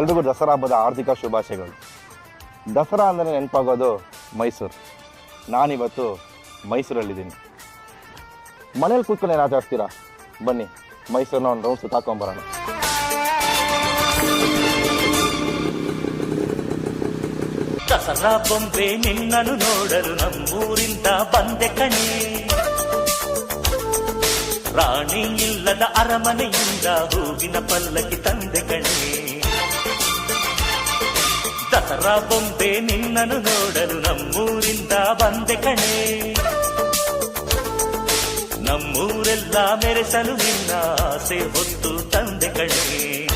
ಎಲ್ರಿಗೂ ದಸರಾ ಹಬ್ಬದ ಆರ್ಥಿಕ ಶುಭಾಶಯಗಳು. ದಸರಾ ಅಂದರೆ ನೆನಪಾಗೋದು ಮೈಸೂರು. ನಾನಿವತ್ತು ಮೈಸೂರಲ್ಲಿದ್ದೀನಿ. ಮನೇಲಿ ಕೂತ್ಕೊಂಡು ಏನು ಆಚರಿಸ್ತೀರಾ? ಬನ್ನಿ ಮೈಸೂರನ್ನ ಒಂದು ರೌಂಡ್ ಸುತ್ತಾಕೊಂಬರೋಣ. ದಸರಾ ಬೊಂಬೆ ನಿನ್ನನ್ನು ನೋಡಲು ನಮ್ಮೂರಿಂದ ಬಂದೆ ಕಣೆ. ರಾಣಿ ಇಲ್ಲದ ಅರಮನೆಯಿಂದ ಹೂವಿನ ಪಲ್ಲಕ್ಕಿ ತಂದೆ ಕಣೆ. ದಸರಾ ಬೊಂಬೆ ನಿನ್ನನ್ನು ನೋಡಲು ನಮ್ಮೂರಿಂದ ಬಂದೆ ಕಣೆ. ನಮ್ಮೂರೆಲ್ಲ ಮೆರೆಸಲು ನಿನ್ನ ಆಸೆ ಹೊತ್ತು ತಂದೆ ಕಣೆ.